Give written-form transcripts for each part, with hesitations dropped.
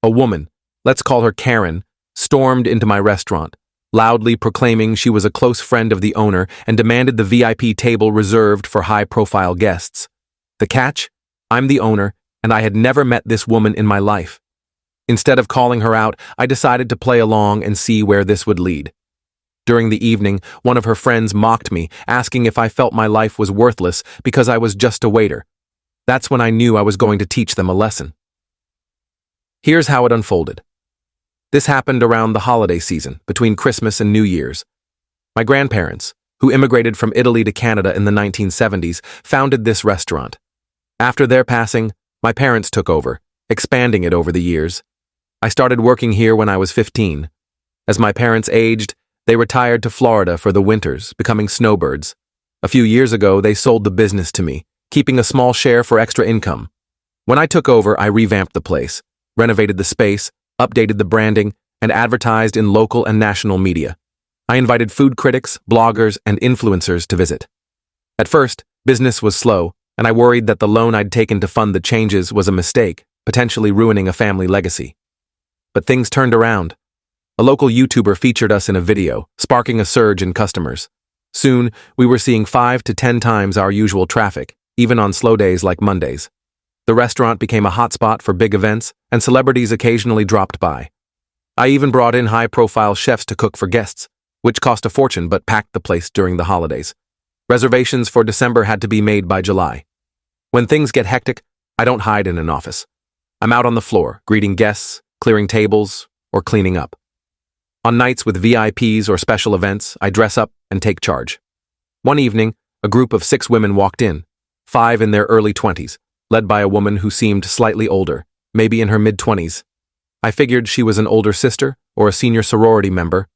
A woman, let's call her Karen, stormed into my restaurant, loudly proclaiming she was a close friend of the owner and demanded the VIP table reserved for high-profile guests. The catch? I'm the owner, and I had never met this woman in my life. Instead of calling her out, I decided to play along and see where this would lead. During the evening, one of her friends mocked me, asking if I felt my life was worthless because I was just a waiter. That's when I knew I was going to teach them a lesson. Here's how it unfolded. This happened around the holiday season, between Christmas and New Year's. My grandparents, who immigrated from Italy to Canada in the 1970s, founded this restaurant. After their passing, my parents took over, expanding it over the years. I started working here when I was 15. As my parents aged, they retired to Florida for the winters, becoming snowbirds. A few years ago, they sold the business to me, keeping a small share for extra income. When I took over, I revamped the place, renovated the space, updated the branding, and advertised in local and national media. I invited food critics, bloggers, and influencers to visit. At first, business was slow, and I worried that the loan I'd taken to fund the changes was a mistake, potentially ruining a family legacy. But things turned around. A local YouTuber featured us in a video, sparking a surge in customers. Soon, we were seeing 5 to 10 times our usual traffic, even on slow days like Mondays. The restaurant became a hotspot for big events, and celebrities occasionally dropped by. I even brought in high-profile chefs to cook for guests, which cost a fortune but packed the place during the holidays. Reservations for December had to be made by July. When things get hectic, I don't hide in an office. I'm out on the floor, greeting guests, clearing tables, or cleaning up. On nights with VIPs or special events, I dress up and take charge. One evening, a group of 6 women walked in, 5 in their early 20s, led by a woman who seemed slightly older, maybe in her mid-20s. I figured she was an older sister or a senior sorority member.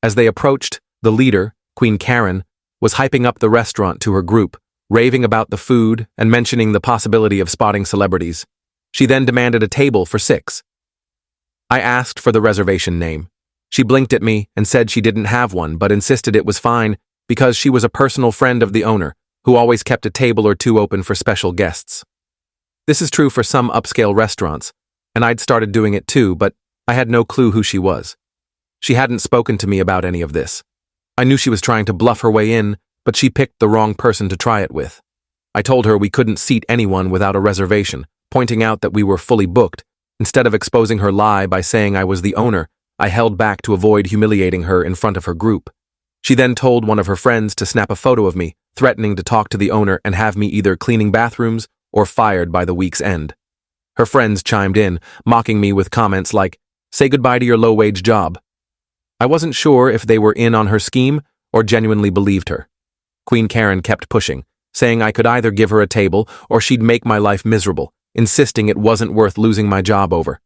As they approached, the leader, Queen Karen, was hyping up the restaurant to her group, raving about the food and mentioning the possibility of spotting celebrities. She then demanded a table for 6. I asked for the reservation name. She blinked at me and said she didn't have one but insisted it was fine because she was a personal friend of the owner, who always kept a table or 2 open for special guests. This is true for some upscale restaurants, and I'd started doing it too, but I had no clue who she was. She hadn't spoken to me about any of this. I knew she was trying to bluff her way in, but she picked the wrong person to try it with. I told her we couldn't seat anyone without a reservation, pointing out that we were fully booked. Instead of exposing her lie by saying I was the owner, I held back to avoid humiliating her in front of her group. She then told one of her friends to snap a photo of me, threatening to talk to the owner and have me either cleaning bathrooms or fired by the week's end. Her friends chimed in, mocking me with comments like, "Say goodbye to your low-wage job." I wasn't sure if they were in on her scheme or genuinely believed her. Queen Karen kept pushing, saying I could either give her a table or she'd make my life miserable, insisting it wasn't worth losing my job over.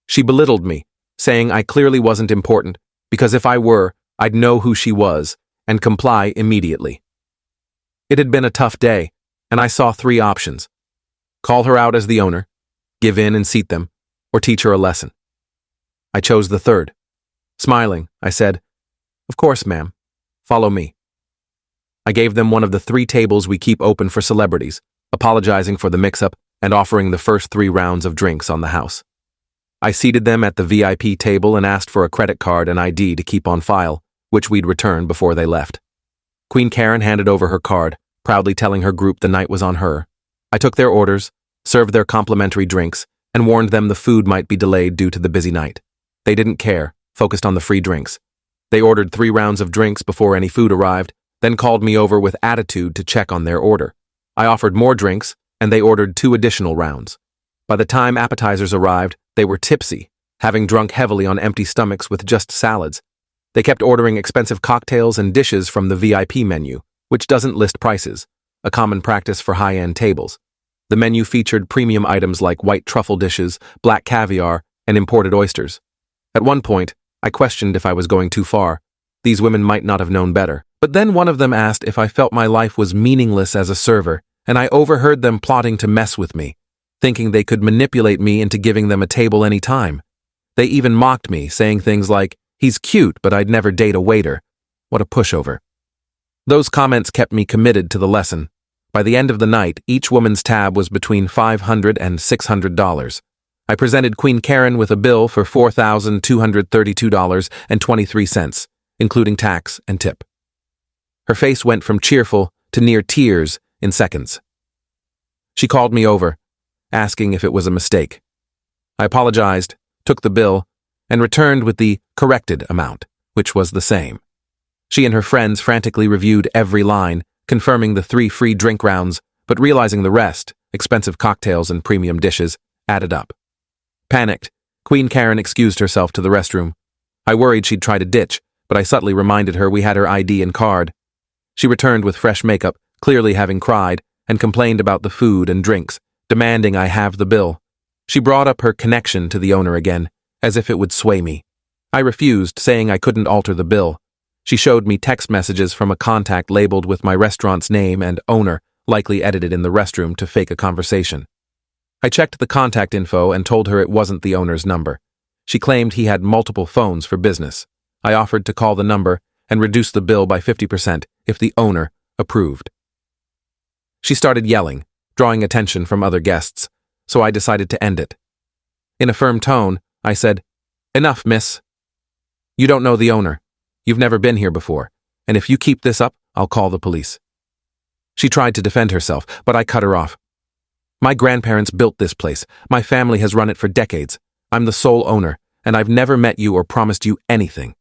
She belittled me, saying I clearly wasn't important, because if I were, I'd know who she was and comply immediately. It had been a tough day, and I saw 3 options. Call her out as the owner, give in and seat them, or teach her a lesson. I chose the third. Smiling, I said, "Of course, ma'am. Follow me." I gave them one of the 3 tables we keep open for celebrities, apologizing for the mix-up and offering the first 3 rounds of drinks on the house. I seated them at the VIP table and asked for a credit card and ID to keep on file, which we'd return before they left. Queen Karen handed over her card, proudly telling her group the night was on her. I took their orders, served their complimentary drinks, and warned them the food might be delayed due to the busy night. They didn't care, focused on the free drinks. They ordered 3 rounds of drinks before any food arrived, then called me over with attitude to check on their order. I offered more drinks, and they ordered 2 additional rounds. By the time appetizers arrived, they were tipsy, having drunk heavily on empty stomachs with just salads. They kept ordering expensive cocktails and dishes from the VIP menu, which doesn't list prices, a common practice for high-end tables. The menu featured premium items like white truffle dishes, black caviar, and imported oysters. At one point, I questioned if I was going too far. These women might not have known better. But then one of them asked if I felt my life was meaningless as a server, and I overheard them plotting to mess with me, thinking they could manipulate me into giving them a table any time. They even mocked me, saying things like, "He's cute, but I'd never date a waiter." What a pushover. Those comments kept me committed to the lesson. By the end of the night, each woman's tab was between $500 and $600. I presented Queen Karen with a bill for $4,232.23, including tax and tip. Her face went from cheerful to near tears in seconds. She called me over, asking if it was a mistake. I apologized, took the bill, and returned with the corrected amount, which was the same. She and her friends frantically reviewed every line, confirming the 3 free drink rounds, but realizing the rest, expensive cocktails and premium dishes, added up. Panicked, Queen Karen excused herself to the restroom. I worried she'd try to ditch, but I subtly reminded her we had her ID and card. She returned with fresh makeup, clearly having cried, and complained about the food and drinks, demanding I have the bill. She brought up her connection to the owner again, as if it would sway me. I refused, saying I couldn't alter the bill. She showed me text messages from a contact labeled with my restaurant's name and owner, likely edited in the restroom to fake a conversation. I checked the contact info and told her it wasn't the owner's number. She claimed he had multiple phones for business. I offered to call the number and reduce the bill by 50% if the owner approved. She started yelling, drawing attention from other guests, so I decided to end it. In a firm tone, I said, "Enough, miss. You don't know the owner. You've never been here before, and if you keep this up, I'll call the police." She tried to defend herself, but I cut her off. "My grandparents built this place. My family has run it for decades. I'm the sole owner, and I've never met you or promised you anything."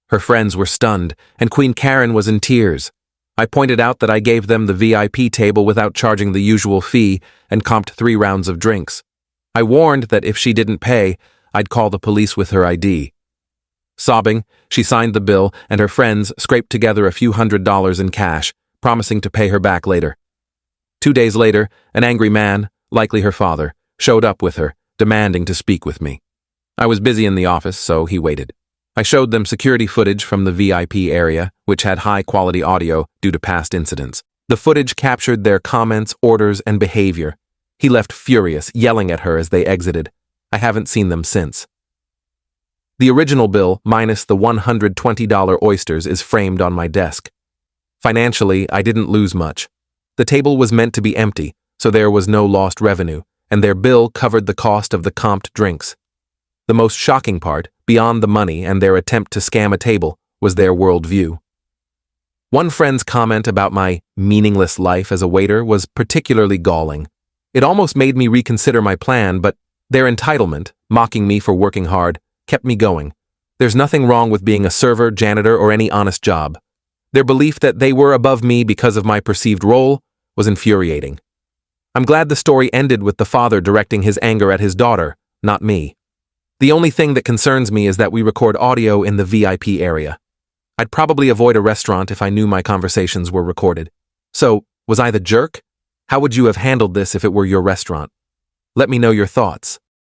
Her friends were stunned, and Queen Karen was in tears. I pointed out that I gave them the VIP table without charging the usual fee and comped 3 rounds of drinks. I warned that if she didn't pay, I'd call the police with her ID. Sobbing, she signed the bill, and her friends scraped together a few $100s in cash, promising to pay her back later. 2 days later, an angry man, likely her father, showed up with her, demanding to speak with me. I was busy in the office, so he waited. I showed them security footage from the VIP area, which had high-quality audio due to past incidents. The footage captured their comments, orders, and behavior. He left furious, yelling at her as they exited. I haven't seen them since. The original bill, minus the $120 oysters, is framed on my desk. Financially, I didn't lose much. The table was meant to be empty, so there was no lost revenue, and their bill covered the cost of the comped drinks. The most shocking part, beyond the money and their attempt to scam a table, was their worldview. One friend's comment about my meaningless life as a waiter was particularly galling. It almost made me reconsider my plan, but their entitlement, mocking me for working hard, kept me going. There's nothing wrong with being a server, janitor, or any honest job. Their belief that they were above me because of my perceived role was infuriating. I'm glad the story ended with the father directing his anger at his daughter, not me. The only thing that concerns me is that we record audio in the VIP area. I'd probably avoid a restaurant if I knew my conversations were recorded. So, was I the jerk? How would you have handled this if it were your restaurant? Let me know your thoughts.